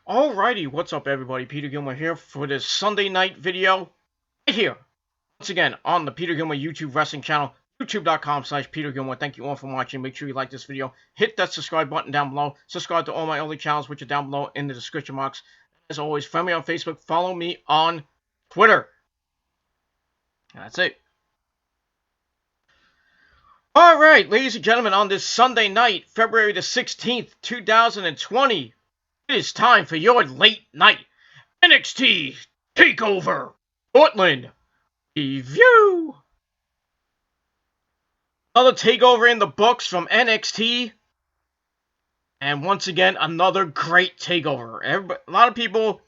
Alrighty, what's up everybody? Peter Gilmore here for this Sunday night video. Right here, once again, on the Peter Gilmore YouTube wrestling channel, youtube.com/Peter Gilmore. Thank you all for watching. Make sure you like this video. Hit that subscribe button down below. Subscribe to all my other channels, which are down below in the description box. As always, friend me on Facebook. Follow me on Twitter. That's it. Alright, ladies and gentlemen, on this Sunday night, February the 16th, 2020, it is time for your late night NXT Takeover Portland review. Another takeover in the books from NXT, and once again another great takeover. A lot of people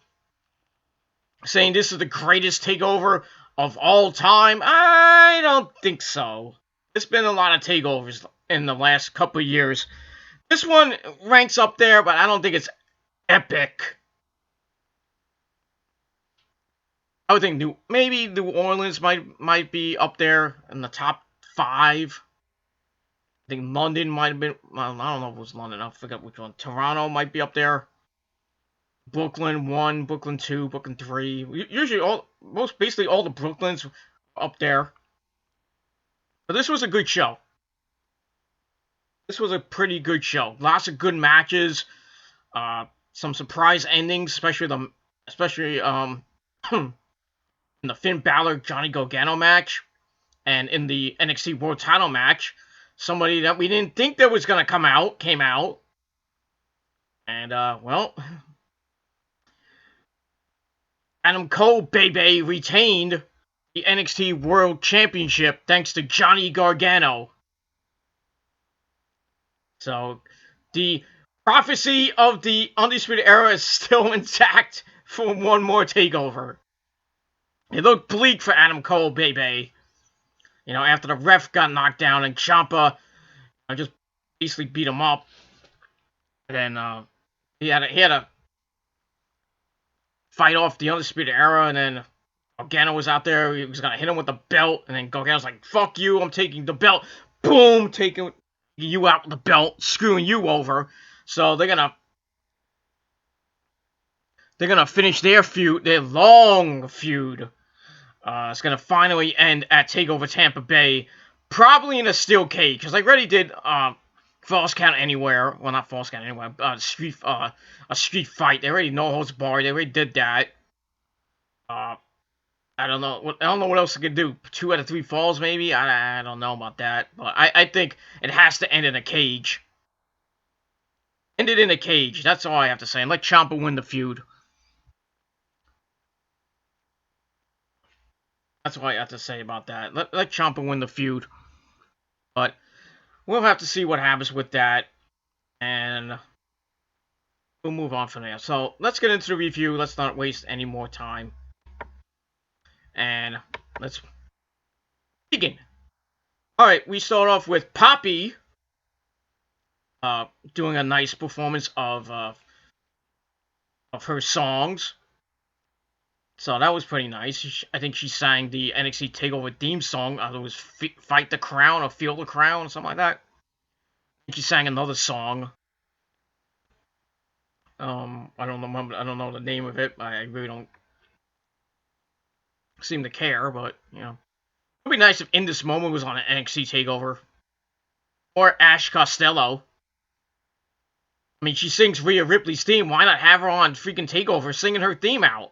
saying this is the greatest takeover of all time. I don't think so. There's been a lot of takeovers in the last couple of years. This one ranks up there, but I don't think it's epic. I would think maybe New Orleans might be up there in the top 5. I think London might have been. Well, I don't know if it was London. I forget which one. Toronto might be up there. Brooklyn 1, Brooklyn 2, Brooklyn 3. Usually basically all the Brooklyns up there. But this was a good show. This was a pretty good show. Lots of good matches. Some surprise endings, especially in the Finn Balor Johnny Gargano match, and in the NXT World Title match, somebody that we didn't think that was gonna come out came out, and well, Adam Cole baby retained the NXT World Championship thanks to Johnny Gargano. So the prophecy of the Undisputed Era is still intact for one more takeover. It looked bleak for Adam Cole, baby. You know, after the ref got knocked down and Ciampa just basically beat him up. And then he had to fight off the Undisputed Era, and then Gargano was out there. He was gonna hit him with the belt, and then Gargano's like, "Fuck you! I'm taking the belt." Boom, taking you out with the belt, screwing you over. So they're gonna finish their feud, their long feud. It's gonna finally end at Takeover Tampa Bay, probably in a steel cage, because they already did Falls Count Anywhere. Well, not Falls Count Anywhere. A street fight. They already no holds barred. They already did that. I don't know. I don't know what else they could do. 2 out of 3 falls, maybe. I don't know about that, but I think it has to end in a cage. End it in a cage. That's all I have to say. And let Ciampa win the feud. That's all I have to say about that. Let Ciampa win the feud. But we'll have to see what happens with that. And we'll move on from there. So let's get into the review. Let's not waste any more time. And let's begin. Alright, we start off with Poppy doing a nice performance of her songs. So that was pretty nice. I think she sang the NXT TakeOver theme song. It was Fight the Crown or Feel the Crown or something like that. She sang another song. I don't know the name of it. I really don't seem to care, but you know, it'd be nice if In This Moment was on an NXT TakeOver, or Ash Costello. I mean, she sings Rhea Ripley's theme. Why not have her on freaking TakeOver singing her theme out?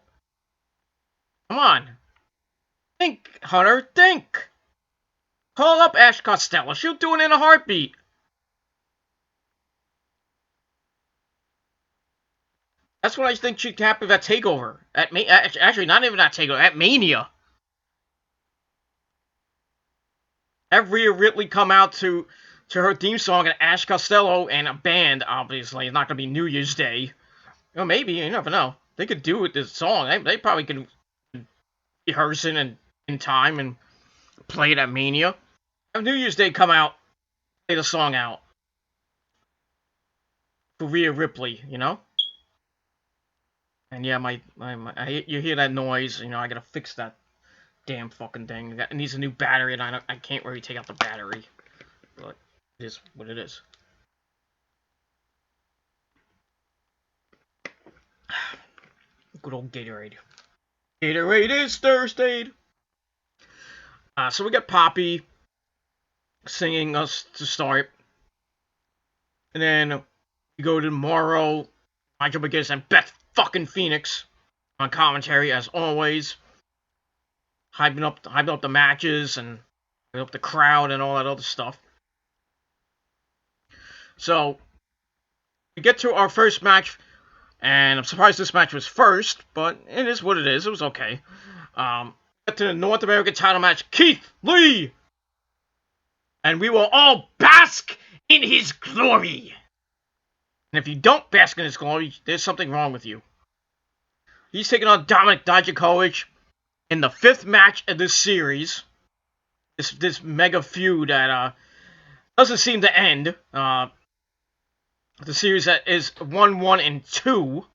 Come on, think, Hunter, think. Call up Ash Costello. She'll do it in a heartbeat. That's what I think should happen at TakeOver. Actually, not even at TakeOver. At Mania. Have Rhea Ripley come out to her theme song, and Ash Costello and a band, obviously. It's not going to be New Year's Day. Or maybe, you never know. They could do it this song. They probably could rehearse it in time and play it at Mania. Have New Year's Day come out, play the song out. For Rhea Ripley, you know? And yeah, you hear that noise, you know, I gotta fix that damn fucking thing. It needs a new battery, and I can't really take out the battery. But it is what it is. good old Gatorade. Gatorade is Thursday. So we got Poppy singing us to start. And then we go to Morrow, Nigel McGuinness, and Beth fucking Phoenix on commentary, as always. Hyping up the matches and hyping up the crowd and all that other stuff. So, we get to our first match, and I'm surprised this match was first, but it is what it is. It was okay. Get to the North American title match, Keith Lee! And we will all bask in his glory! And if you don't bask in his glory, there's something wrong with you. He's taking on Dominik Dijakovic in the 5th match of this series. This mega feud that doesn't seem to end. The series that is 1-1 and 2.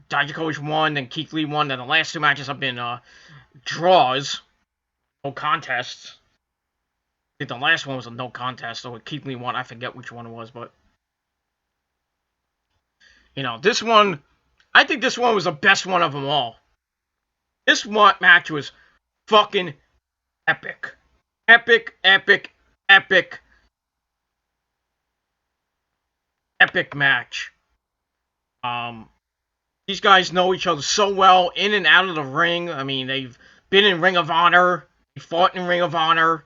Dijakovic won, then Keith Lee won, then the last 2 matches have been draws. No contests. I think the last one was a no contest, so Keith Lee won. I forget which one it was, but this one, I think this one was the best one of them all. This match was fucking epic. Epic match. These guys know each other so well in and out of the ring. I mean, they've been in Ring of Honor. They fought in Ring of Honor.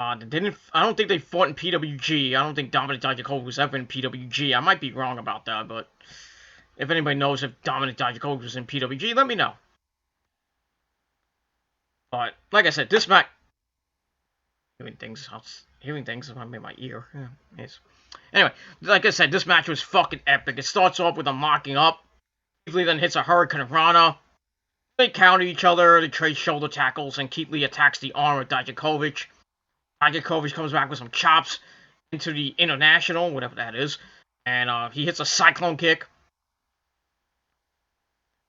I don't think they fought in PWG. I don't think Dominik Dijakovic was ever in PWG. I might be wrong about that, but if anybody knows if Dominik Dijakovic was in PWG, let me know. But like I said, this match, hearing things in my ear. Yeah, yes. Anyway, like I said, this match was fucking epic. It starts off with them locking up. Keith Lee then hits a Hurricane Rana. They counter each other. They trade shoulder tackles, and Keith Lee attacks the arm of Dijakovic. Dijakovic comes back with some chops into the International, whatever that is, and he hits a Cyclone Kick.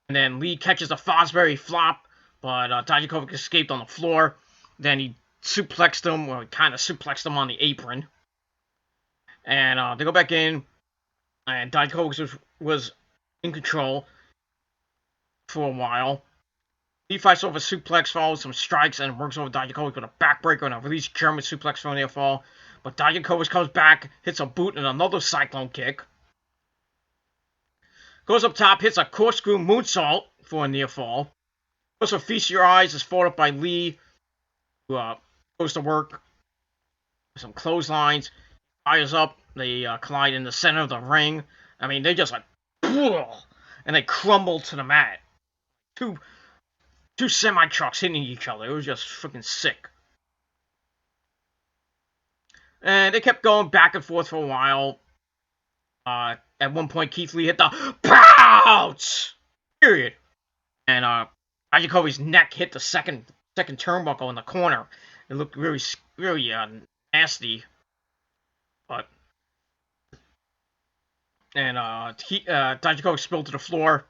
And then Lee catches a Fosbury flop, but Dijakovic escaped on the floor. Then he suplexed him, well, he kind of suplexed him on the apron. And they go back in, and Dijakovic was in control for a while. He fights off a suplex, follows some strikes, and works over Dijakovic with a backbreaker and a release German suplex for a near fall. But Dijakovic comes back, hits a boot and another Cyclone Kick. Goes up top, hits a corkscrew moonsault for a near fall. Goes for Feast Your Eyes, is fought up by Lee, who goes to work with some clotheslines. Fires up, they collide in the center of the ring. I mean, they just and they crumble to the mat. Two semi-trucks hitting each other. It was just freaking sick. And they kept going back and forth for a while. At one point, Keith Lee hit the pounce! Period. And Dijakovic's neck hit the second turnbuckle in the corner. It looked really nasty. But and Dijakovic spilled to the floor.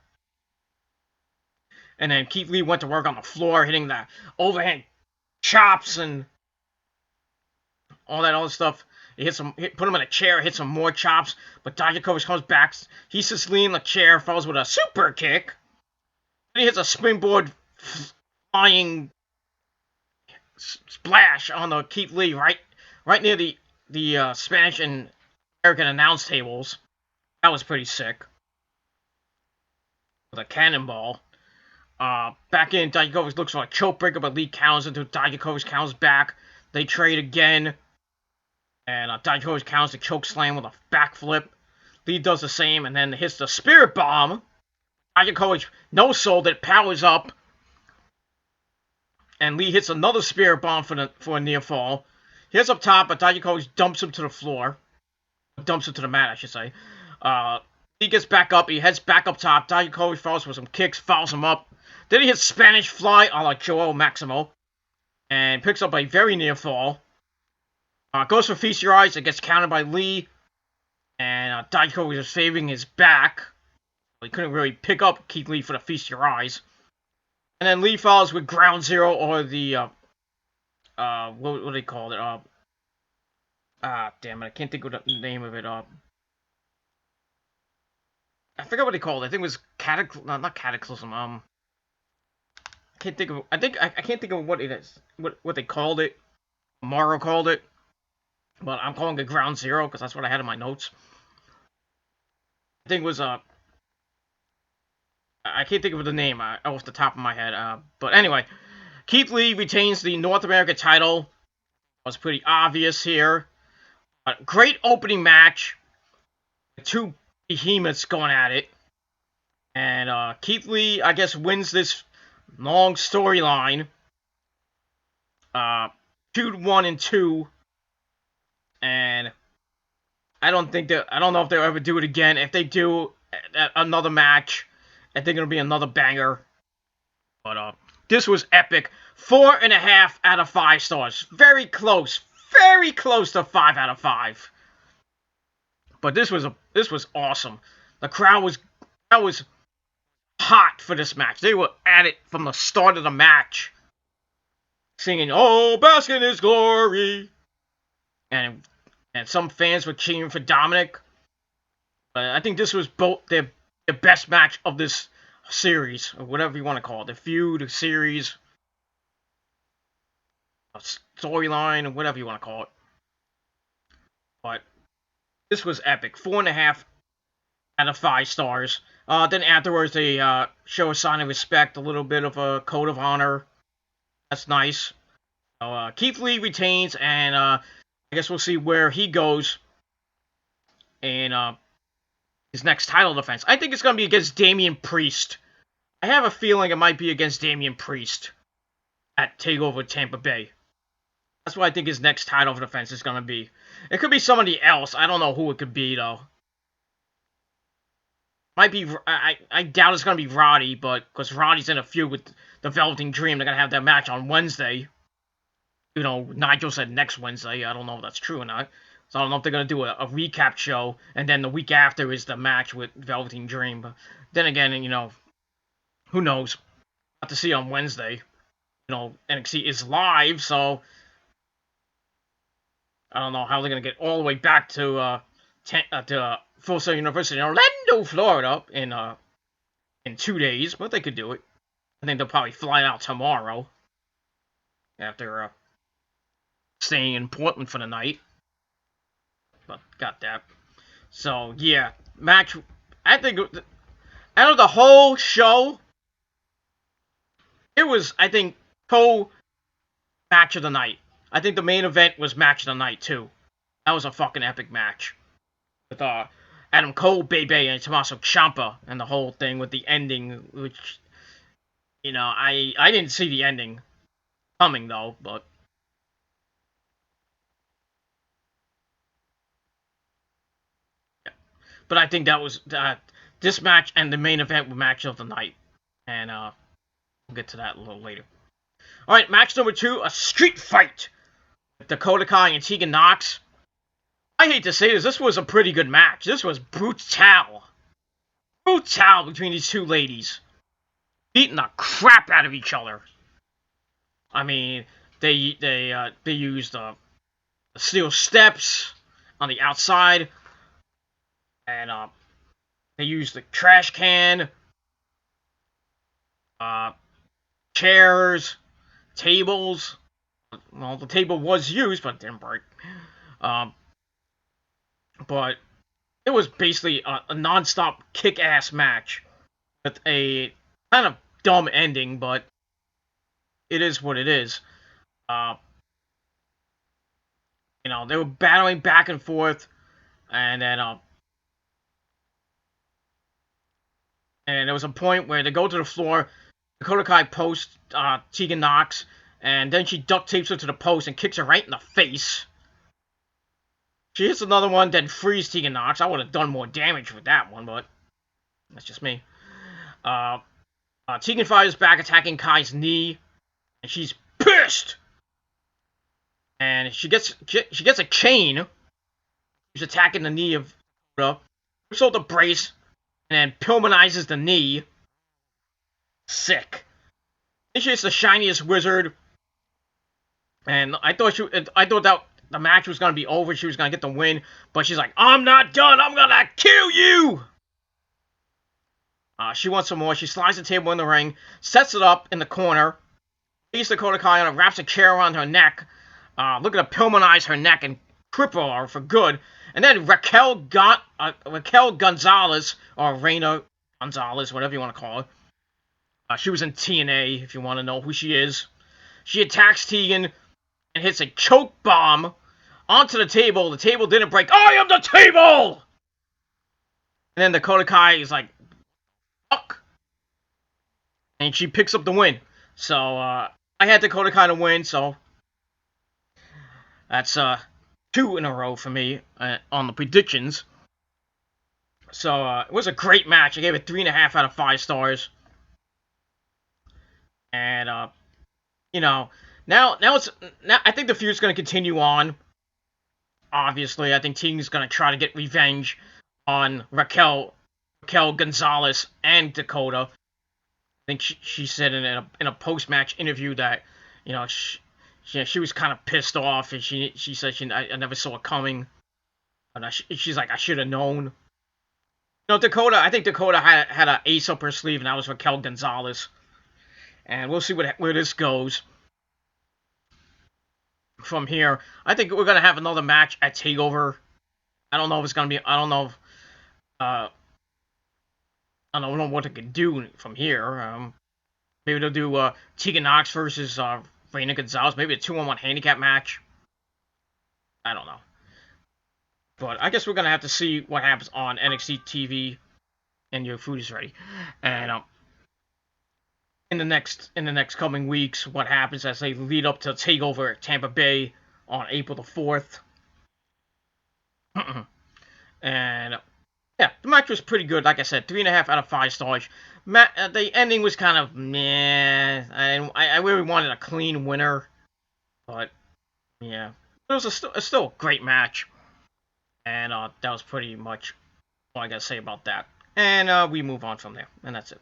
And then Keith Lee went to work on the floor, hitting the overhand chops and all that other stuff. He put him in a chair, hit some more chops. But Dijakovic comes back. He sits Lee in the chair, follows with a super kick. Then he hits a springboard flying splash on the Keith Lee right near the Spanish and American announce tables. That was pretty sick. With a cannonball. Back in, Dijakovic looks for a choke breaker, but Lee counters until Dijakovic counters back. They trade again. And Dijakovic counters the choke slam with a backflip. Lee does the same and then hits the spirit bomb. Dijakovic no-sold it, powers up. And Lee hits another spirit bomb for a near fall. He hits up top, but Dijakovic dumps him to the floor. Dumps him to the mat, I should say. He gets back up. He heads back up top. Dijakovic falls with some kicks, fouls him up. Then he hits Spanish Fly a la Joel Maximo. And picks up a very near fall. Goes for Feast Your Eyes. It gets countered by Lee. And Dijakovic is favoring his back. He couldn't really pick up Keith Lee for the Feast Your Eyes. And then Lee follows with Ground Zero or the, what do they call it? Damn it, I can't think of the name of it. I forgot what they called it. I think it was not Cataclysm. I can't think of. I can't think of what it is. What they called it. Morrow called it. But I'm calling it Ground Zero because that's what I had in my notes. I think it was I can't think of the name off the top of my head. But anyway, Keith Lee retains the North American title. It was pretty obvious here. Great opening match. Two behemoths going at it. And Keith Lee, I guess, wins this long storyline. Feud 1 and 2. And I don't know if they'll ever do it again. If they do another match, I think it'll be another banger. But this was epic. 4.5 out of 5 stars. Very close. Very close to 5 out of 5. But this was awesome. The crowd was hot for this match. They were at it from the start of the match, singing "Oh, bask in His glory," and some fans were cheering for Dominic. But I think this was both their best match of this series, or whatever you want to call it, the feud, series, storyline, or whatever you want to call it. But this was epic. 4.5 out of 5 stars. Then afterwards, they show a sign of respect, a little bit of a code of honor. That's nice. So, Keith Lee retains, and I guess we'll see where he goes in his next title defense. I think it's going to be against Damian Priest. I have a feeling it might be against Damian Priest at TakeOver Tampa Bay. That's what I think his next title defense is going to be. It could be somebody else. I don't know who it could be, though. Might be. I doubt it's going to be Roddy, but because Roddy's in a feud with the Velveteen Dream, they're going to have that match on Wednesday. You know, Nigel said next Wednesday. I don't know if that's true or not. So I don't know if they're going to do a recap show, and then the week after is the match with Velveteen Dream. But then again, you know, who knows? I'll have to see on Wednesday. You know, NXT is live, so I don't know how they're going to get all the way back to Full Sail University in Orlando, Florida in 2 days, but they could do it. I think they'll probably fly out tomorrow after staying in Portland for the night. But got that. So yeah, match. I think out of the whole show, it was, I think, match of the night. I think the main event was match of the night too. That was a fucking epic match with Adam Cole, Bebe, and Tommaso Ciampa, and the whole thing with the ending, which, you know, I didn't see the ending coming though, but yeah. But I think that was this match and the main event were match of the night, and we'll get to that a little later. All right, match number 2, a street fight with Dakota Kai and Tegan Nox. I hate to say this was a pretty good match. This was brutal between these two ladies, beating the crap out of each other. I mean, they used the steel steps on the outside, and they used the trash can, chairs, tables. Well, the table was used, but it didn't break. But it was basically a non-stop kick-ass match with a kind of dumb ending, but it is what it is. You know, they were battling back and forth, and then and there was a point where they go to the floor. Dakota Kai posts Tegan Nox, and then she duct tapes her to the post and kicks her right in the face. She hits another one, then frees Tegan Nox. I would have done more damage with that one, but that's just me. Tegan fires back, attacking Kai's knee, and she's pissed. And she gets a chain. She's attacking the knee of Dakota. Rips out the brace, and then Pillmanizes the knee. Sick. Then she hits the shiniest wizard, and I thought that the match was going to be over. She was going to get the win. But she's like, I'm not done. I'm going to kill you. She wants some more. She slides the table in the ring, sets it up in the corner, leaves Dakota Kai on it, wraps a chair around her neck, looking to Pillmanize her neck and cripple her for good. And then Raquel Gonzalez, or Reina Gonzalez, whatever you want to call her. She was in TNA, if you want to know who she is. She attacks Tegan and hits a choke bomb onto the table. The table didn't break. I am the table! And then Dakota Kai is like, fuck. And she picks up the win. So, I had Dakota Kai to win, so that's 2 in a row for me on the predictions. So, it was a great match. I gave it 3.5 out of 5 stars. And, now I think the feud's going to continue on. Obviously, I think Tegan's going to try to get revenge on Raquel Gonzalez and Dakota. I think she said in a post-match interview that, she was kind of pissed off, and she said I never saw it coming. And she's like, I should have known. Dakota, I think Dakota had an ace up her sleeve, and that was Raquel Gonzalez. And we'll see where this goes from here. I think we're gonna have another match at Takeover. I don't know if it's gonna be. I don't know. I don't know what they can do from here. Maybe they'll do Tegan Nox versus Reina Gonzalez. Maybe a 2-on-1 handicap match. I don't know. But I guess we're gonna have to see what happens on NXT TV. And your food is ready. And in the next coming weeks, what happens as they lead up to Takeover at Tampa Bay on April the 4th. And yeah, the match was pretty good. Like I said, 3.5 out of 5 stars. The ending was kind of meh. I really wanted a clean winner, but yeah, it was still a great match. And that was pretty much all I gotta say about that. And we move on from there, and that's it.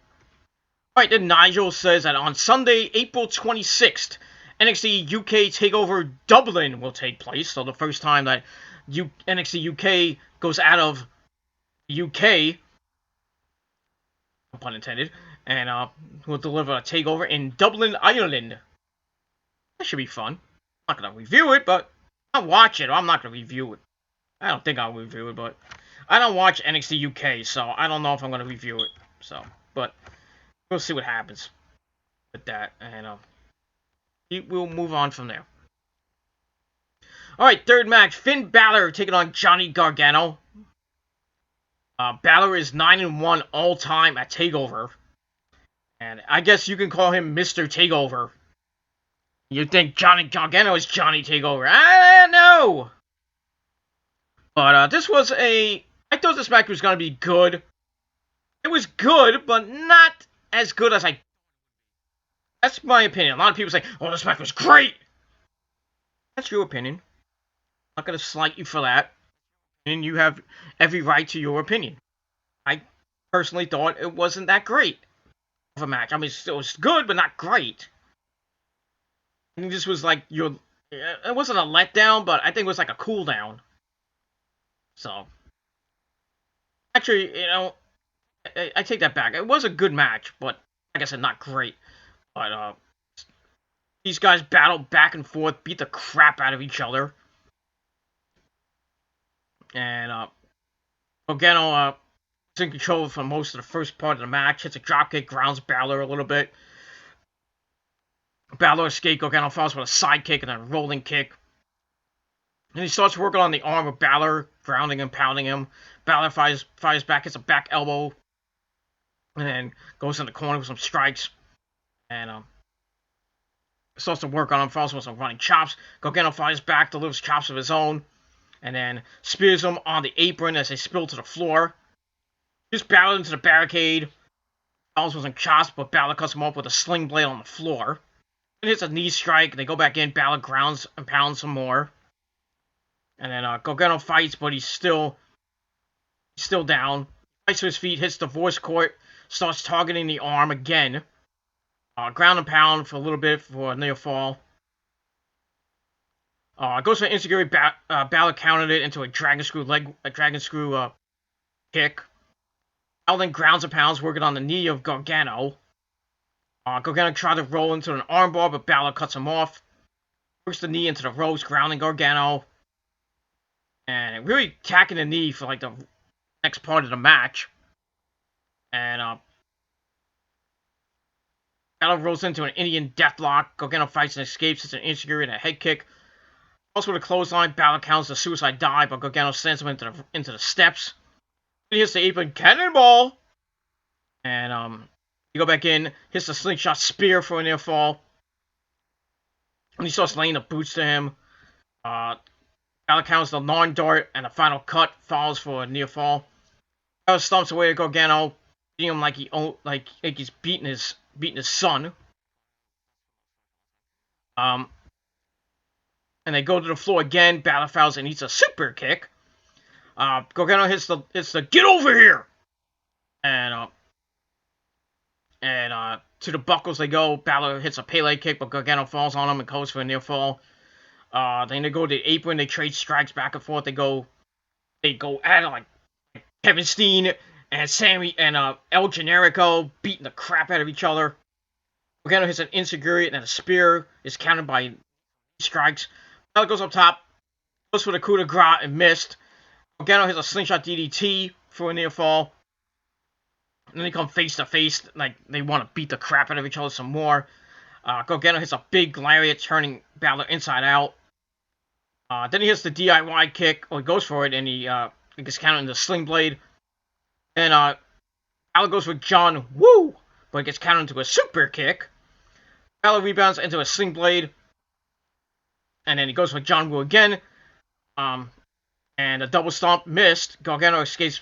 Alright, then Nigel says that on Sunday, April 26th, NXT UK TakeOver Dublin will take place. So the first time that NXT UK goes out of the UK, no pun intended, and will deliver a TakeOver in Dublin, Ireland. That should be fun. I'm not going to review it, but I'll watch it. I'm not going to review it. I don't think I'll review it, but I don't watch NXT UK, so I don't know if I'm going to review it. So, but we'll see what happens with that, and we'll move on from there. Alright, third match, Finn Balor taking on Johnny Gargano. Balor is 9-1 all-time at TakeOver. And I guess you can call him Mr. TakeOver. You think Johnny Gargano is Johnny TakeOver. I don't know! But I thought this match was going to be good. It was good, but not as good as That's my opinion. A lot of people say, oh, this match was great! That's your opinion. I'm not going to slight you for that. And you have every right to your opinion. I personally thought it wasn't that great of a match. I mean, it was good, but not great. I think this was like it wasn't a letdown, but I think it was like a cool down. So, actually, I take that back. It was a good match, but like I said, not great. But these guys battled back and forth, beat the crap out of each other. And Gargano is in control for most of the first part of the match. Hits a dropkick, grounds Balor a little bit. Balor escapes. Gargano falls with a sidekick and a rolling kick. And he starts working on the arm of Balor, grounding and pounding him. Balor fires back, hits a back elbow, and then goes in the corner with some strikes. And starts to work on him, falls with some running chops. Gargano fires back, delivers chops of his own, and then spears him on the apron as they spill to the floor. Just Balor into the barricade. Falls with some chops, but Balor cuts him off with a sling blade on the floor. Then hits a knee strike, and they go back in. Balor grounds and pounds some more. And then Gargano fights, but he's still down. Fights to his feet, hits the voice court, starts targeting the arm again. Ground and pound for a little bit for a near fall. Goes for an insecurity. Balor countered it into a dragon screw kick. Alden grounds and pounds, working on the knee of Gargano. Gargano tried to roll into an armbar, but Balor cuts him off. Works the knee into the ropes, grounding Gargano. And really attacking the knee for like the next part of the match. And Balor rolls into an Indian deathlock. Gargano fights and escapes. It's an insecurity and a head kick. Also with a clothesline, Balor counts the suicide dive, but Gargano sends him into the steps. He hits the apron cannonball. And you go back in, hits the slingshot spear for a near fall. And he starts laying the boots to him. Balor counts the lawn dart, and the final cut follows for a near fall. Balor stomps away to Gargano, beating him like he's beating his son. And they go to the floor again. Balor fouls and eats a super kick. Gargano hits the get over here, and to the buckles they go. Balor hits a Pele kick, but Gargano falls on him and goes for a near fall. Then they go to the apron. They trade strikes back and forth. They go at it like Kevin Steen and Sammy and El Generico beating the crap out of each other. Gargano hits an insecurity and a spear is countered by strikes. Balor goes up top, goes for the coup de grace and missed. Gargano hits a slingshot DDT for a near fall. And then they come face to face, like they want to beat the crap out of each other some more. Gargano hits a big lariat, turning Balor inside out. Then he hits the DIY kick, or he goes for it, and he gets countered into the sling blade. And Balor goes for John Woo, but he gets countered into a super kick. Balor rebounds into a sling blade, and then he goes for John Woo again. And a double stomp missed. Gargano escapes.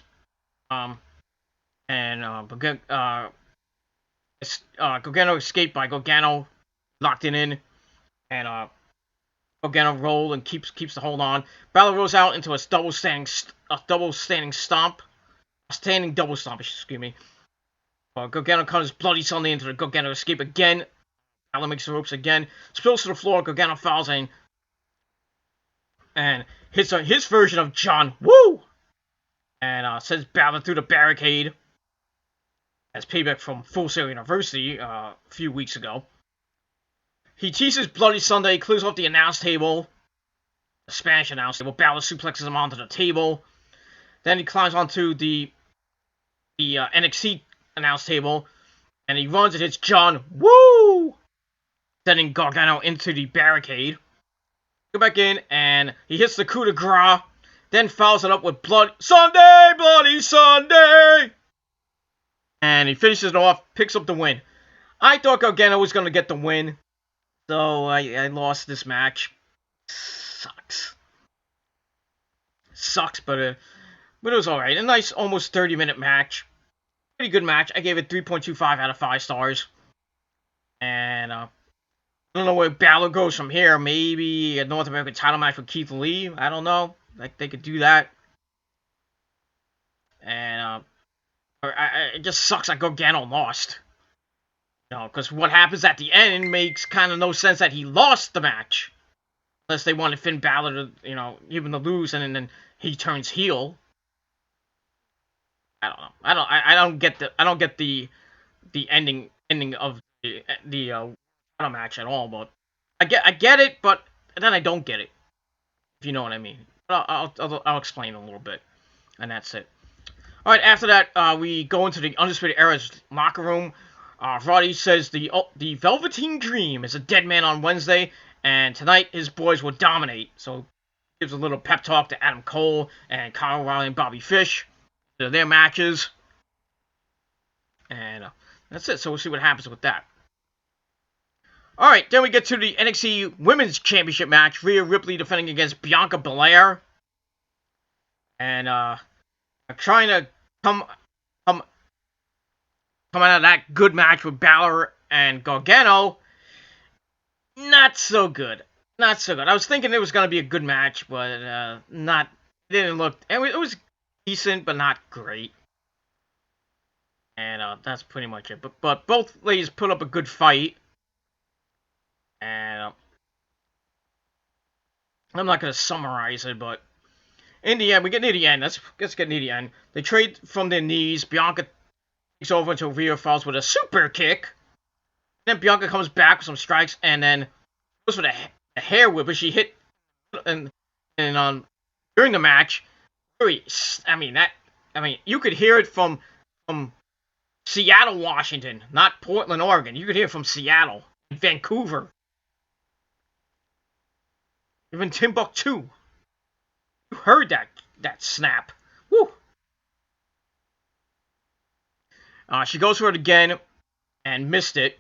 Gargano escaped by Gargano, locked it in, and Gargano roll and keeps the hold on. Balor rolls out into a standing double stomp, excuse me. Gargano cuts Bloody Sunday into the Gargano escape again. Balor makes the ropes again, spills to the floor. Gargano fouls in and hits his version of John Woo, and sends Balor through the barricade. As payback from Full Sail University a few weeks ago. He teases Bloody Sunday, clears off the announce table, the Spanish announce table. Balor suplexes him onto the table. Then he climbs onto the NXT announce table, and he runs and hits John Woo, sending Gargano into the barricade. Go back in, and he hits the coup de grace, then follows it up with Bloody Sunday! And he finishes it off, picks up the win. I thought Gargano was going to get the win, so I lost this match. Sucks, but it was alright. A nice, almost 30-minute match. Pretty good match. I gave it 3.25 out of 5 stars. And I don't know where Balor goes from here. Maybe a North American title match with Keith Lee. I don't know. Like, they could do that. And it just sucks that Gargano lost. You know, because what happens at the end makes kind of no sense that he lost the match. Unless they wanted Finn Balor to, give him the lose and then he turns heel. I don't know. I don't get the ending of the title match at all. But I get it, but then I don't get it. If you know what I mean. But I'll explain a little bit, and that's it. All right, after that, we go into the Undisputed Era's locker room. Roddy says the Velveteen Dream is a dead man on Wednesday, and tonight his boys will dominate. So gives a little pep talk to Adam Cole and Kyle O'Reilly and Bobby Fish. Their matches. And that's it. So we'll see what happens with that. All right, then we get to the NXT Women's Championship match. Rhea Ripley defending against Bianca Belair. And trying to come out of that good match with Balor and Gargano. Not so good. Not so good. I was thinking it was going to be a good match, but not. It didn't look. It was decent, but not great. And that's pretty much it. But both ladies put up a good fight. And I'm not going to summarize it, but in the end, we get near the end. Let's get near the end. They trade from their knees. Bianca takes over until Rhea falls with a super kick. Then Bianca comes back with some strikes and then goes for the hair whip. But she hit and during the match. Really, you could hear it from Seattle, Washington, not Portland, Oregon. You could hear it from Seattle, Vancouver, even Timbuktu. You heard that snap. Woo! She goes for it again and missed it.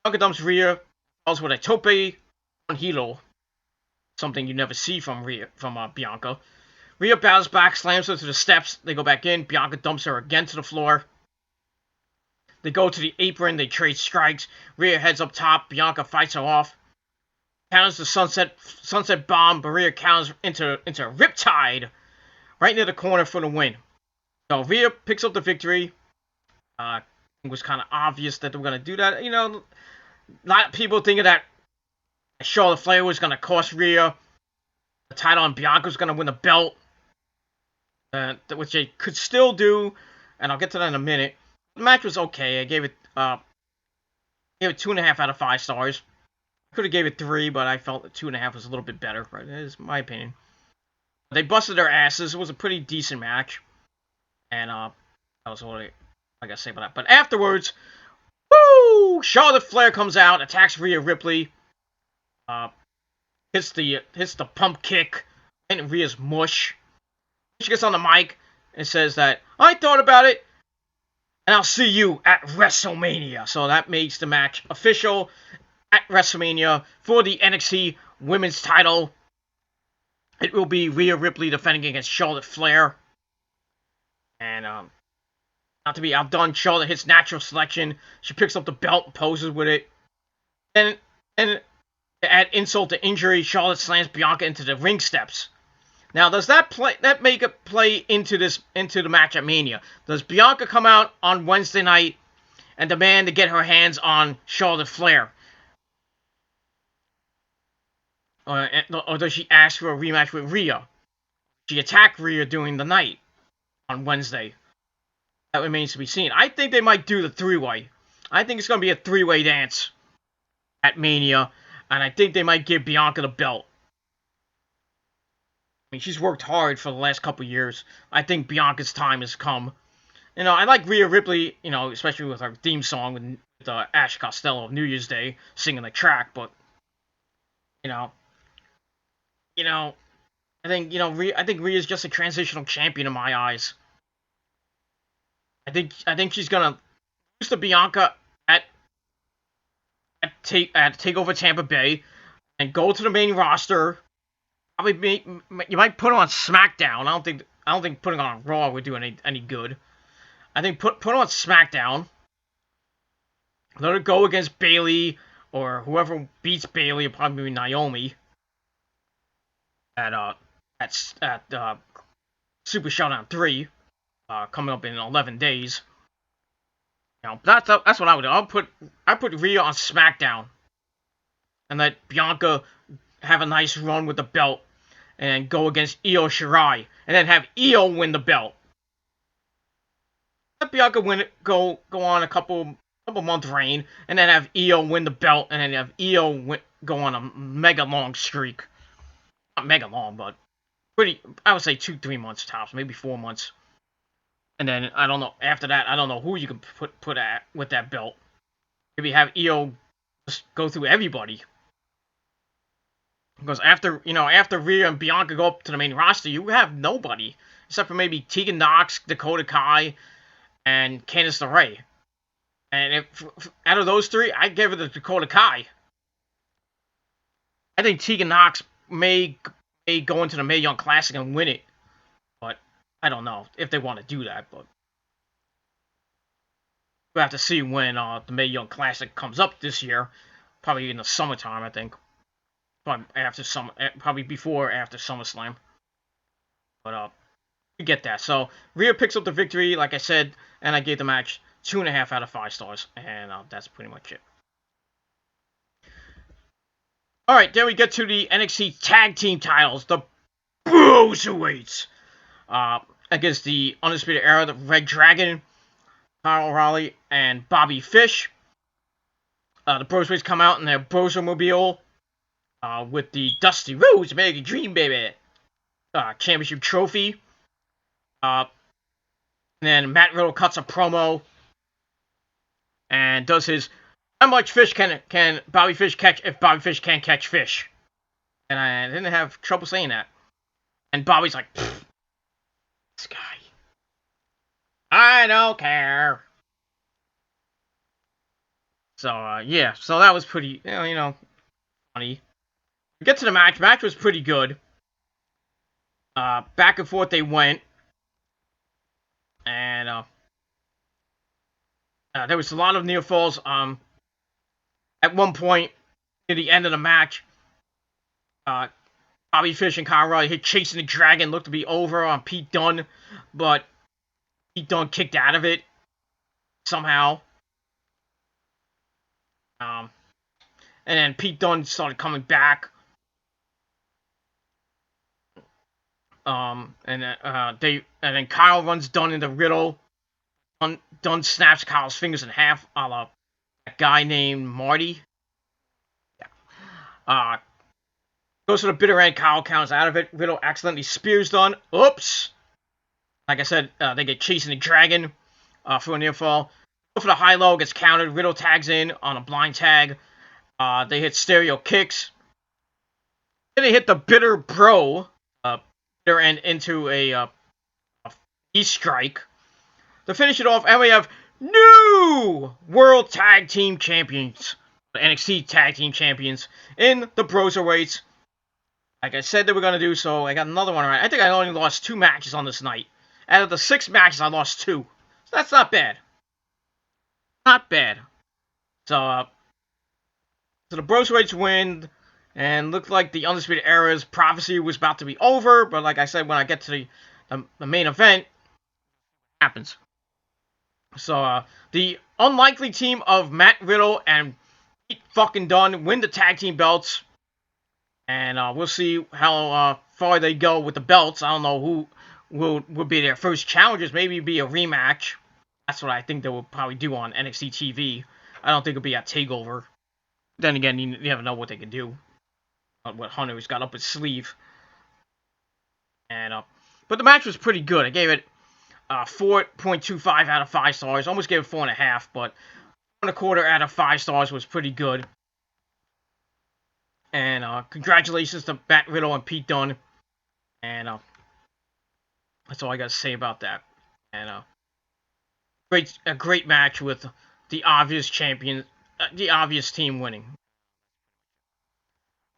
Bianca dumps Rhea, falls with a tope on hilo, something you never see from Bianca. Rhea bounces back, slams her to the steps. They go back in. Bianca dumps her again to the floor. They go to the apron. They trade strikes. Rhea heads up top. Bianca fights her off. Counters the sunset bomb. But Rhea counters into Riptide right near the corner for the win. So Rhea picks up the victory. It was kind of obvious that they were going to do that. You know, a lot of people thinking that Charlotte Flair was going to cost Rhea the title and Bianca was going to win the belt. Which they could still do. And I'll get to that in a minute. The match was okay. I gave it 2.5 out of 5 stars. Could have gave it 3, but I felt that 2.5 was a little bit better. Right? That is my opinion. They busted their asses. It was a pretty decent match, and that was all I gotta say about that. But afterwards, woo! Charlotte Flair comes out, attacks Rhea Ripley, hits the pump kick, and Rhea's mush. She gets on the mic and says that I thought about it. And I'll see you at WrestleMania. So that makes the match official at WrestleMania for the NXT Women's title. It will be Rhea Ripley defending against Charlotte Flair. And not to be outdone, Charlotte hits natural selection. She picks up the belt and poses with it. And to add insult to injury, Charlotte slams Bianca into the ring steps. Now, does that make it play into the match at Mania? Does Bianca come out on Wednesday night and demand to get her hands on Charlotte Flair? Or does she ask for a rematch with Rhea? She attacked Rhea during the night on Wednesday. That remains to be seen. I think they might do the 3-way. I think it's going to be a 3-way dance at Mania. And I think they might give Bianca the belt. I mean, she's worked hard for the last couple years. I think Bianca's time has come. You know, I like Rhea Ripley, you know, especially with her theme song with Ash Costello of New Year's Day singing the track, but I think Rhea's just a transitional champion in my eyes. I think she's gonna lose to Bianca at Takeover Tampa Bay and go to the main roster. Probably you might put her on SmackDown. I don't think putting her on Raw would do any good. I think put her on SmackDown. Let her go against Bayley or whoever beats Bayley. It'll probably be Naomi at Super Showdown 3 coming up in 11 days. You know, that's what I would do. I put Rhea on SmackDown and let Bianca have a nice run with the belt and go against Io Shirai and then have Io win the belt. Let Bianca go on a couple month reign and then have Io win the belt and then have Io go on a mega long streak. Not mega long, but I would say 2-3 months tops, maybe 4 months. And then I don't know after that. I don't know who you can put at with that belt. Maybe have Io just go through everybody. Because after Rhea and Bianca go up to the main roster, you have nobody except for maybe Tegan Nox, Dakota Kai, and Candice LeRae. And if out of those 3, I'd give it to Dakota Kai. I think Tegan Nox may go into the Mae Young Classic and win it, but I don't know if they want to do that. But we'll have to see when the Mae Young Classic comes up this year. Probably in the summertime, I think. Probably before or after SummerSlam. But we get that. So Rhea picks up the victory, like I said, and I gave the match 2.5 out of 5 stars, and that's pretty much it. All right, then we get to the NXT Tag Team titles, the Bruiserweights. against the Undisputed Era, the Red Dragon, Kyle O'Reilly, and Bobby Fish. The Brosweights come out in their Brosomobile with the Dusty Rhodes American Dream Baby Championship trophy. And then Matt Riddle cuts a promo and does his how much fish can Bobby Fish catch if Bobby Fish can't catch fish? And I didn't have trouble saying that. And Bobby's like, this guy. I don't care. So, yeah. So that was pretty, funny. We get to the match. Match was pretty good. Back and forth they went. And, there was a lot of near falls. At one point, near the end of the match, Bobby Fish and Kyle O'Reilly hit Chasing the Dragon, looked to be over on Pete Dunne, but Pete Dunne kicked out of it somehow. And then Pete Dunne started coming back. And then Kyle runs Dunne into Riddle. Dunne snaps Kyle's fingers in half, a la that guy named Marty. Yeah. Goes to the bitter end. Kyle counts out of it. Riddle accidentally spears Dunne. Oops. Like I said, they get Chasing the Dragon for a near fall. Go for the high low, gets countered. Riddle tags in on a blind tag. They hit stereo kicks. Then they hit the bitter bro. Bitter end into a E-strike. To finish it off, and we have new World Tag Team Champions. The NXT Tag Team Champions in the Broserweights. Like I said they were going to do, so I got another one right. I think I only lost 2 matches on this night. Out of the 6 matches, I lost 2. So that's not bad. Not bad. So the Broserweights win, and looked like the Undisputed Era's prophecy was about to be over, but like I said, when I get to the main event, it happens. So, the unlikely team of Matt Riddle and Pete fucking Dunne win the tag team belts. And we'll see how far they go with the belts. I don't know who will be their first challengers. Maybe it'll be a rematch. That's what I think they will probably do on NXT TV. I don't think it'll be at TakeOver. Then again, you never know what they can do. What Hunter's got up his sleeve. And but the match was pretty good. I gave it 4.25 out of 5 stars. Almost gave it 4.5, but 4.25 out of 5 stars was pretty good. And congratulations to Matt Riddle and Pete Dunne. And that's all I got to say about that. And a great match with the obvious champion, the obvious team winning.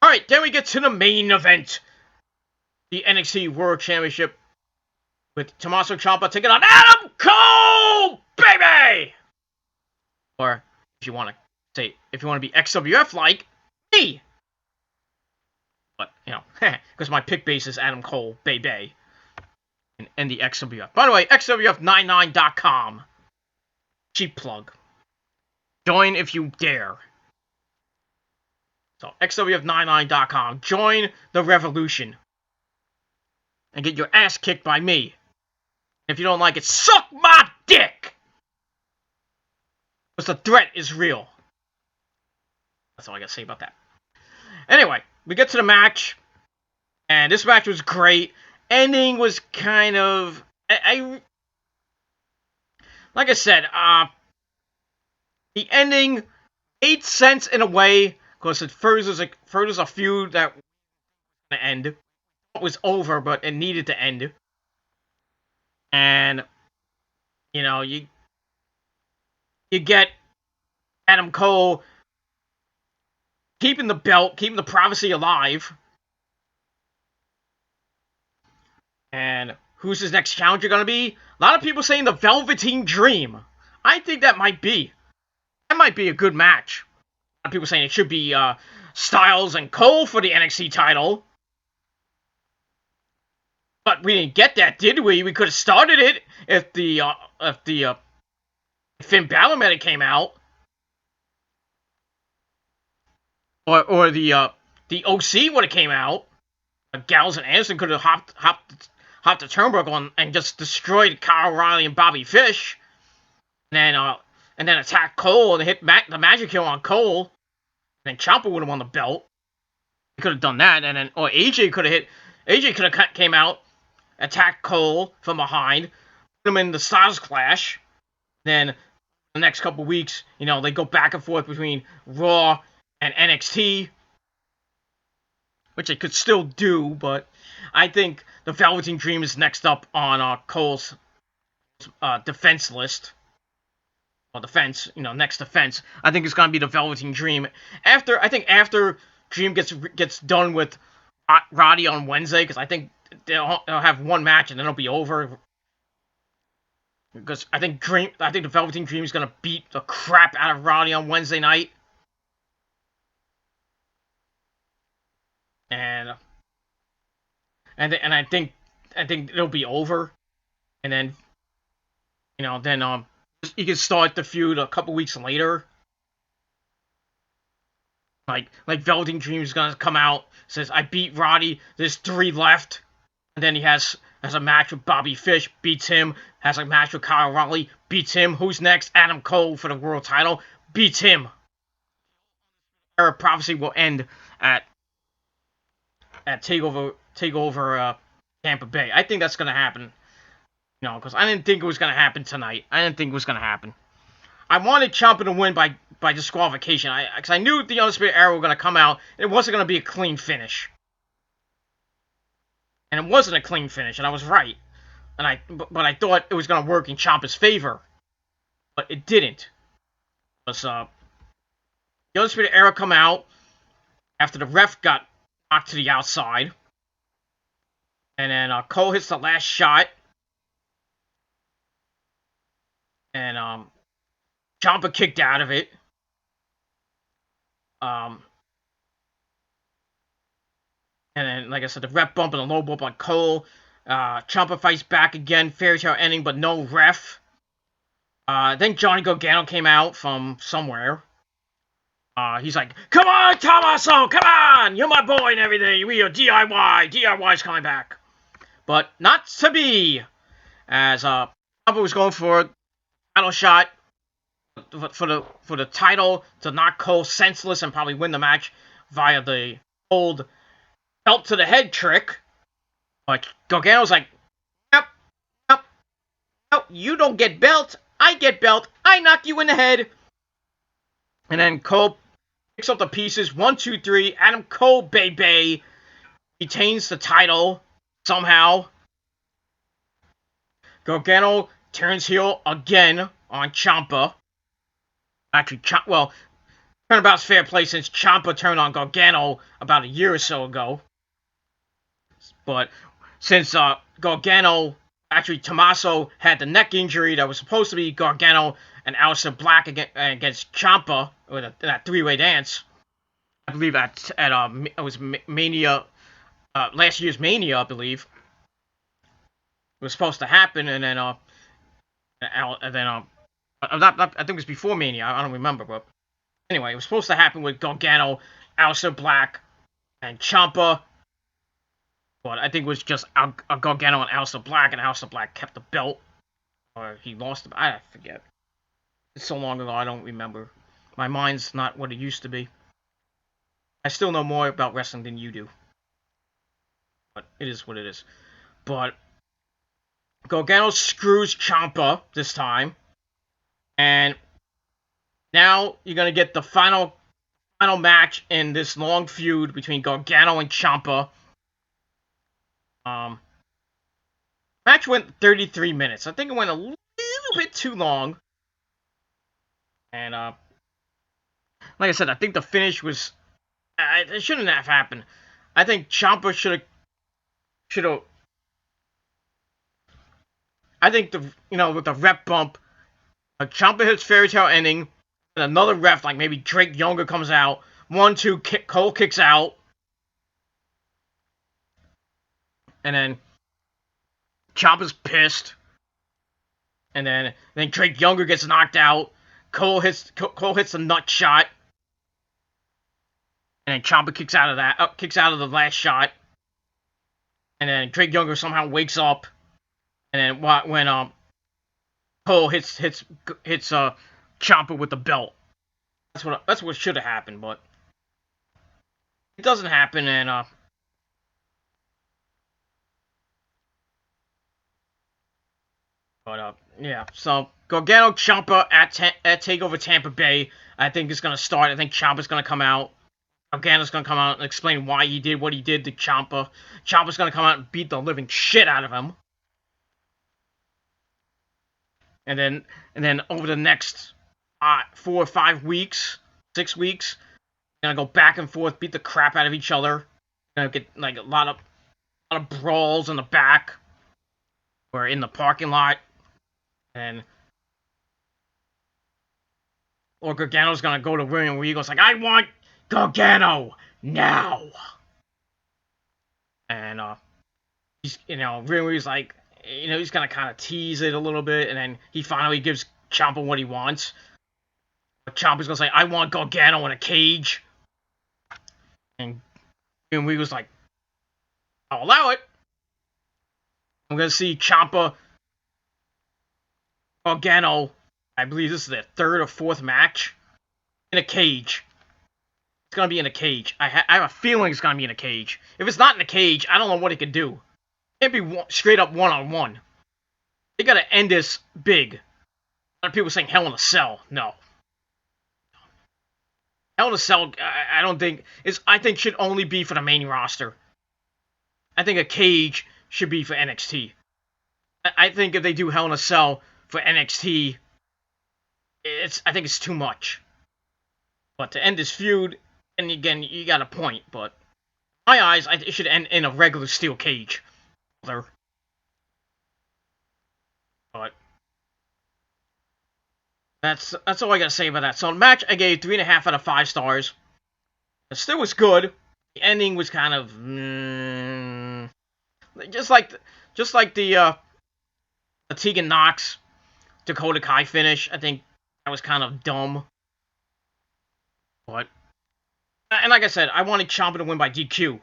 All right, then we get to the main event, the NXT World Championship, with Tommaso Ciampa taking on Adam Cole, baby! Or, if you want to be XWF like me. But, because my pick base is Adam Cole, baby. And the XWF. By the way, XWF99.com. Cheap plug. Join if you dare. So, XWF99.com. Join the revolution. And get your ass kicked by me. If you don't like it, suck my dick! Because the threat is real. That's all I gotta say about that. Anyway, we get to the match. And this match was great. Ending was kind of... like I said, the ending made sense in a way. Because it furthers a feud that was going to end. It was over, but it needed to end. And, you get Adam Cole keeping the belt, keeping the prophecy alive. And who's his next challenger going to be? A lot of people saying the Velveteen Dream. I think that might be a good match. A lot of people saying it should be Styles and Cole for the NXT title. But we didn't get that, did we? We could have started it if the Finn Balor match came out, or the OC would have came out. Gallows and Anderson could have hopped hop the turnbuckle and just destroyed Kyle O'Reilly and Bobby Fish, and then attack Cole and hit the Magic Kill on Cole, and then Ciampa would have won the belt. He could have done that, and then AJ could have came out, attacked Cole from behind, put him in the Styles Clash. Then the next couple weeks, they go back and forth between Raw and NXT, which they could still do, but I think the Velveteen Dream is next up on Cole's defense list. Well, defense, next defense. I think it's gonna be the Velveteen Dream. After Dream gets done with Roddy on Wednesday, because I think they'll have one match and then it'll be over. Because I think the Velveteen Dream is gonna beat the crap out of Roddy on Wednesday night. And I think it'll be over, and then he can start the feud a couple weeks later. Like Velveteen Dream is gonna come out, says I beat Roddy, there's 3 left, and then he has a match with Bobby Fish, beats him, has a match with Kyle O'Reilly, beats him. Who's next? Adam Cole for the world title, beats him. Era Prophecy will end at Takeover Tampa Bay. I think that's gonna happen. Because I didn't think it was gonna happen tonight. I wanted Ciampa to win by disqualification. Because I knew the Undisputed Era were gonna come out. It wasn't gonna be a clean finish, and it wasn't a clean finish, and I was right. But I thought it was gonna work in Ciampa's favor, but it didn't. Because the Undisputed Era come out after the ref got knocked to the outside, and then Cole hits the last shot, and Ciampa kicked out of it. And then, like I said, the ref bump and the low bump on Cole. Ciampa fights back again, fairy tale ending, but no ref. Then Johnny Gargano came out from somewhere. He's like, "Come on, Tommaso, come on! You're my boy and everything. We are DIY. DIY's coming back." But not to be, as Ciampa was going for a title shot for the title to knock Cole senseless and probably win the match via the old belt to the head trick. But Gargano's like, "Nope, nope, nope, you don't get belt. I get belt. I knock you in the head." And then Cole picks up the pieces. 1, 2, 3. Adam Cole, baby, retains the title somehow. Gargano turns heel again on Ciampa. Actually, turnabout's fair play since Ciampa turned on Gargano about a year or so ago. But since Gargano, actually Tommaso had the neck injury that was supposed to be Gargano and Aleister Black against Ciampa with that 3-way dance. I believe it was Mania, last year's Mania, I believe. It was supposed to happen, and then I think it was before Mania. I don't remember, but anyway, it was supposed to happen with Gargano, Aleister Black, and Ciampa. But I think it was just Gargano and Aleister Black, and Aleister Black kept the belt, or he lost it. I forget. It's so long ago, I don't remember. My mind's not what it used to be. I still know more about wrestling than you do. But it is what it is. But Gargano screws Ciampa this time. And now you're going to get the final match in this long feud between Gargano and Ciampa. Match went 33 minutes. I think it went a little bit too long. And like I said, I think the finish was it shouldn't have happened. I think Ciampa should have. I think with the ref bump, Ciampa hits fairy tale ending, and another ref like maybe Drake Younger comes out. 1, 2, Cole kicks out, and then Ciampa's pissed, and then Drake Younger gets knocked out. Cole hits the nut shot. And then Ciampa kicks out of the last shot. and then Drake Younger somehow wakes up, and then when Cole hits Ciampa with the belt. That's what should have happened, but it doesn't happen, and yeah. So Gargano Ciampa at Takeover Tampa Bay. I think is gonna start. I think Ciampa's gonna come out. Gargano's gonna come out and explain why he did what he did to Ciampa. Ciampa's gonna come out and beat the living shit out of him. And then over the next 4 or 5 weeks, 6 weeks, gonna go back and forth, beat the crap out of each other. Gonna get like a lot of brawls in the back or in the parking lot, and or Gargano's gonna go to William Regal's like, I want Gargano now, and he's Regal's like, he's gonna kind of tease it a little bit, and then he finally gives Ciampa what he wants. But Ciampa's gonna say, I want Gargano in a cage, and Regal's like, I'll allow it. I'm gonna see Ciampa Gargano. I believe this is their 3rd or 4th match in a cage. It's gonna be in a cage. I have a feeling it's gonna be in a cage. If it's not in a cage, I don't know what it could do. It can't be straight up 1-on-1. They gotta end this big. A lot of people saying Hell in a Cell. No. Hell in a Cell, I don't think I think should only be for the main roster. I think a cage should be for NXT. I think if they do Hell in a Cell for NXT, I think it's too much. But to end this feud, and again, you got a point, but in my eyes, it should end in a regular steel cage. But that's all I gotta say about that. So the match, I gave 3.5 out of 5 stars. It still was good. The ending was kind of just like the Tegan Knox Dakota Kai finish. I think that was kind of dumb. But and like I said, I wanted Ciampa to win by DQ.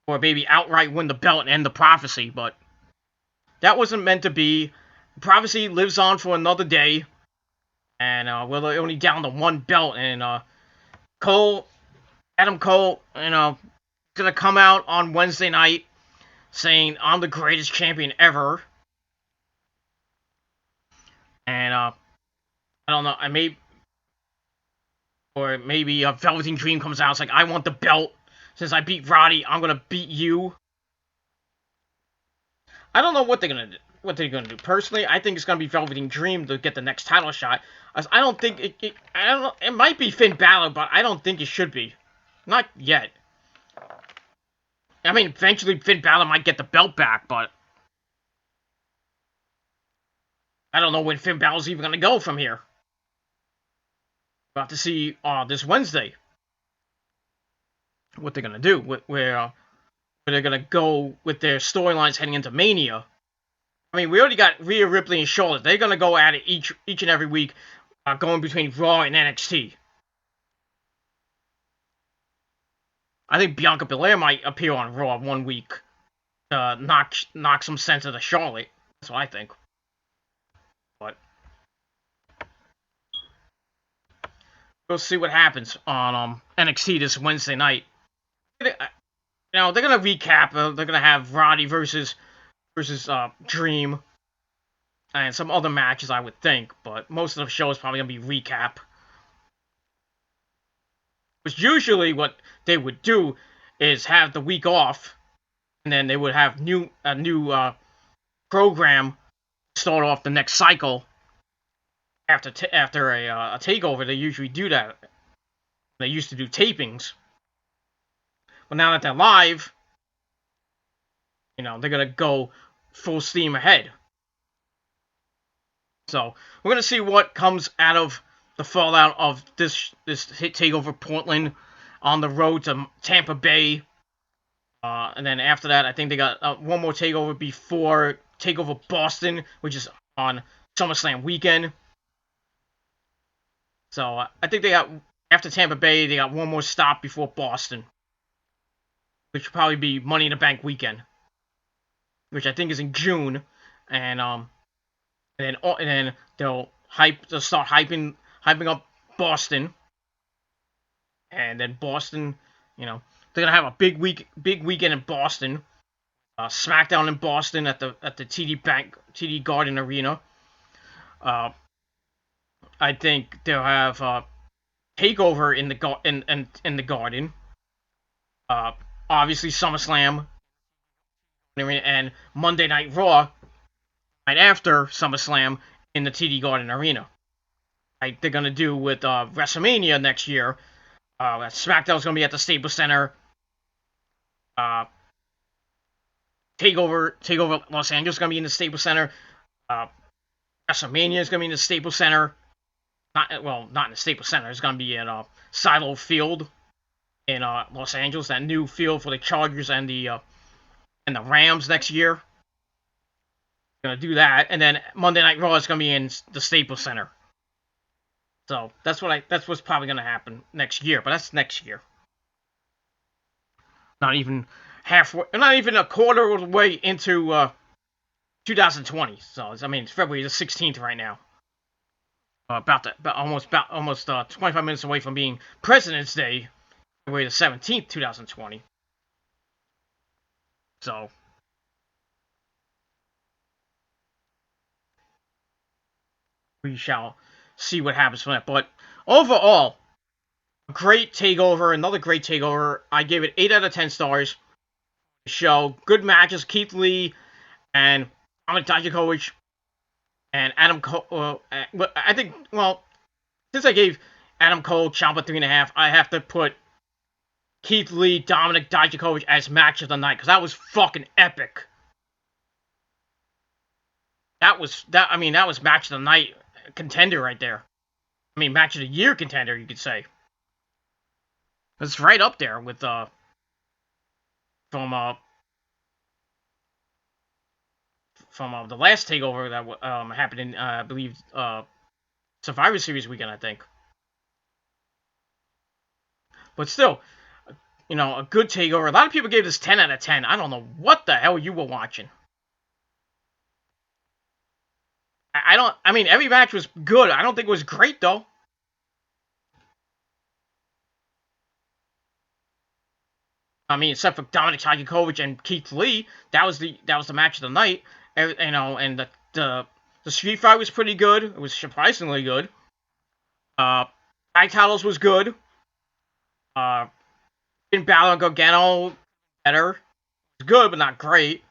Or maybe outright win the belt and end the prophecy, but that wasn't meant to be. Prophecy lives on for another day, and we're only down to 1 belt, and Adam Cole, gonna come out on Wednesday night saying I'm the greatest champion ever, and I don't know, maybe Velveteen Dream comes out, it's like, I want the belt. Since I beat Roddy, I'm gonna beat you. I don't know what they're gonna do. Personally, I think it's gonna be Velveteen Dream to get the next title shot. I don't think I don't know. It might be Finn Balor, but I don't think it should be. Not yet. I mean, eventually Finn Balor might get the belt back, but I don't know when Finn Balor's even gonna go from here. We'll have to see this Wednesday what they're gonna do. Where they're gonna go with their storylines heading into Mania. I mean, we already got Rhea Ripley and Charlotte. They're gonna go at it each and every week, going between Raw and NXT. I think Bianca Belair might appear on Raw 1 week to knock some sense into Charlotte. That's what I think. But we'll see what happens on NXT this Wednesday night. They're gonna recap. They're gonna have Roddy versus Dream and some other matches, I would think. But most of the show is probably gonna be recap. Which usually what they would do is have the week off, and then they would have a new program start off the next cycle after a takeover. They usually do that. They used to do tapings. But now that they're live, they're gonna go full steam ahead. So we're gonna see what comes out of the fallout of this takeover Portland on the road to Tampa Bay. And then after that, I think they got one more takeover before takeover Boston, which is on SummerSlam weekend. So I think they got, after Tampa Bay, they got one more stop before Boston. which will probably be Money in the Bank weekend, which I think is in June, and then they'll start hyping up Boston, and then Boston, they're gonna have a big weekend in Boston. SmackDown in Boston at the TD Garden Arena. Uh, I think they'll have Takeover in the Garden. Uh, Obviously SummerSlam and Monday Night Raw right after SummerSlam in the TD Garden Arena. Like they're gonna do with WrestleMania next year. SmackDown's gonna be at the Staples Center. Uh, Takeover Los Angeles is gonna be in the Staples Center. Uh, WrestleMania is gonna be in the Staples Center. Not in the Staples Center. It's gonna be at Silo Field in Los Angeles. That new field for the Chargers and the Rams next year. Gonna do that, and then Monday Night Raw is gonna be in the Staples Center. So that's what's probably gonna happen next year, but that's next year. Not even a quarter of the way into 2020. So it's February the 16th right now. Almost 25 minutes away from being President's Day, February the 17th, 2020. So we shall see what happens from that. But overall, great takeover, another great takeover. I gave it 8 out of 10 stars. Show good matches, Keith Lee and Nxt Takeover and Adam Cole. I think, since I gave Adam Cole Ciampa 3.5, I have to put Keith Lee, Dominic Dijakovic as match of the night, because that was fucking epic. That was match of the night contender right there. Match of the year contender, you could say. It's right up there with from the last takeover that happened in I believe Survivor Series weekend, I think. But still, a good takeover. A lot of people gave this 10 out of 10. I don't know what the hell you were watching. Every match was good. I don't think it was great, though. Except for Dominic Dijakovic and Keith Lee, that was the match of the night. And the street fight was pretty good. It was surprisingly good. Tag titles was good. Finn Balor and Gargano better. It was good, but not great.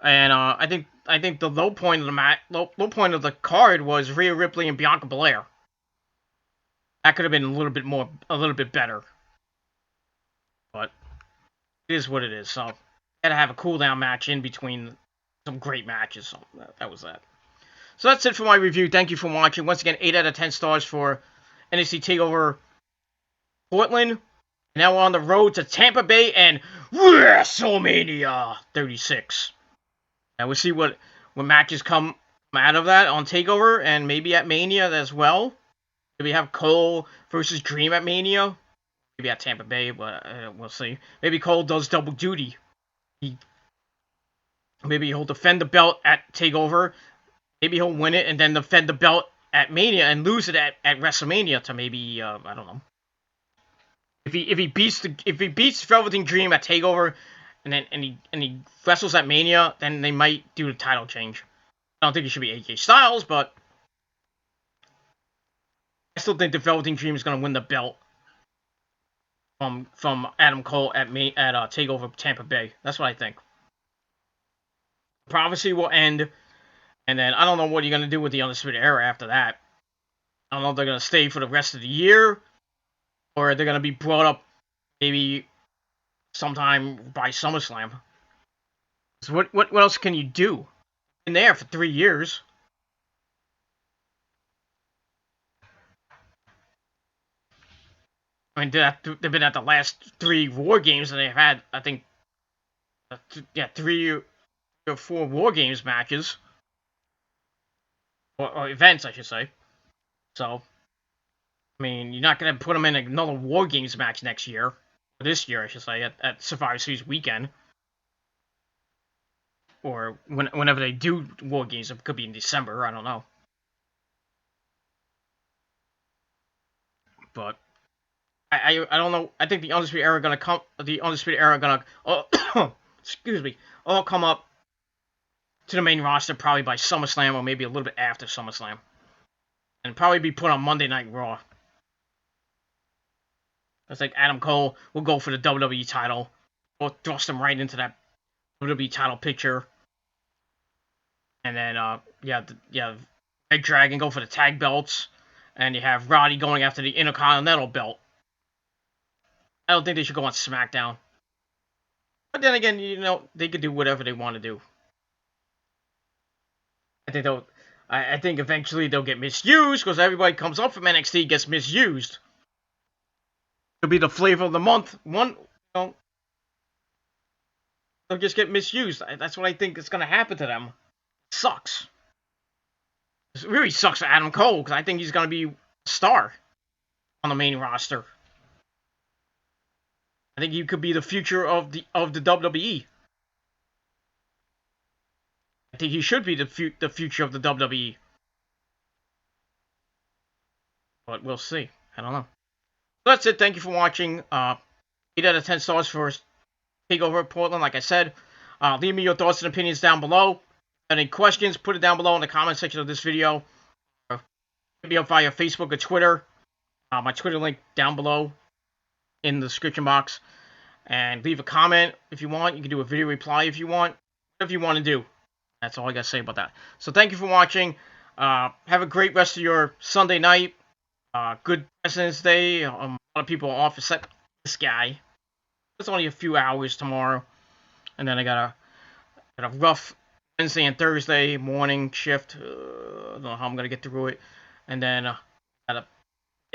And I think the low point of the card was Rhea Ripley and Bianca Belair. That could have been a little bit better. But it is what it is. So had to have a cool down match in between some great matches. So that was that. So that's it for my review. Thank you for watching. Once again, 8 out of 10 stars for NXT Takeover Portland. Now we're on the road to Tampa Bay and WrestleMania 36. And we'll see what matches come out of that on Takeover and maybe at Mania as well. Maybe have Cole versus Dream at Mania. Maybe at Tampa Bay, but we'll see. Maybe Cole does double duty. Maybe he'll defend the belt at Takeover. Maybe he'll win it and then defend the belt at Mania and lose it at WrestleMania to maybe I don't know. If he beats Velveteen Dream at Takeover and he wrestles at Mania, then they might do the title change. I don't think it should be AJ Styles, but I still think the Velveteen Dream is gonna win the belt from Adam Cole at Takeover Tampa Bay. That's what I think. Prophecy will end, and then I don't know what you're gonna do with the Undisputed Era after that. I don't know if they're gonna stay for the rest of the year, or they're gonna be brought up maybe sometime by SummerSlam. So what else can you do? Been there for 3 years. They've been at the last 3 War Games, and they've had, I think, 3 or 4 War Games matches. Or events, I should say. So, you're not going to put them in another War Games match next year. this year, I should say, at Survivor Series weekend. Or whenever they do War Games. It could be in December, I don't know. But I don't know. I think the Undisputed Era gonna come. The Undisputed Era gonna excuse me, all come up to the main roster probably by SummerSlam or maybe a little bit after SummerSlam, and probably be put on Monday Night Raw. It's like Adam Cole will go for the WWE title, or thrust him right into that WWE title picture, and then Red Dragon go for the tag belts, and you have Roddy going after the Intercontinental belt. I don't think they should go on SmackDown. But then again, they could do whatever they want to do. I think I think eventually they'll get misused because everybody comes up from NXT gets misused. It'll be the flavor of the month. They'll just get misused. That's what I think is going to happen to them. It sucks. It really sucks for Adam Cole because I think he's going to be a star on the main roster. I think he could be the future of the WWE. I think he should be the future of the WWE. But we'll see. I don't know. So that's it. Thank you for watching. 8 out of 10 stars for Takeover Portland. Like I said, leave me your thoughts and opinions down below. Any questions, put it down below in the comment section of this video. Hit me up via Facebook or Twitter. My Twitter link down below in the description box. And leave a comment if you want. You can do a video reply if you want. Whatever you want to do. That's all I got to say about that. So thank you for watching. Have a great rest of your Sunday night. Good President's Day. A lot of people are off except this guy. It's only a few hours tomorrow. And then I got a rough Wednesday and Thursday morning shift. I don't know how I'm going to get through it. And then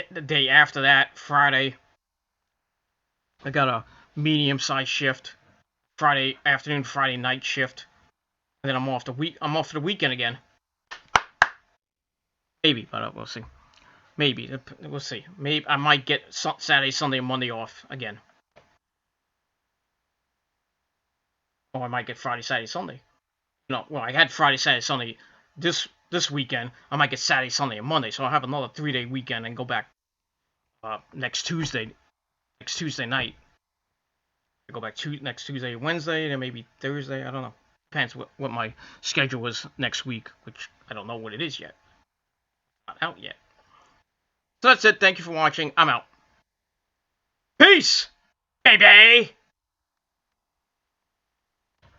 the day after that, Friday, I got a medium-sized shift. Friday afternoon, Friday night shift. And then I'm off for the weekend again. Maybe, but we'll see. Maybe. We'll see. Maybe I might get Saturday, Sunday, and Monday off again. Or I might get Friday, Saturday, Sunday. No, well, I had Friday, Saturday, Sunday this weekend. I might get Saturday, Sunday, and Monday. So I'll have another 3-day weekend and go back next Tuesday night. I go back next Tuesday, Wednesday, then maybe Thursday. I don't know. Depends what my schedule is next week, which I don't know what it is yet. Not out yet. So that's it. Thank you for watching. I'm out. Peace, baby!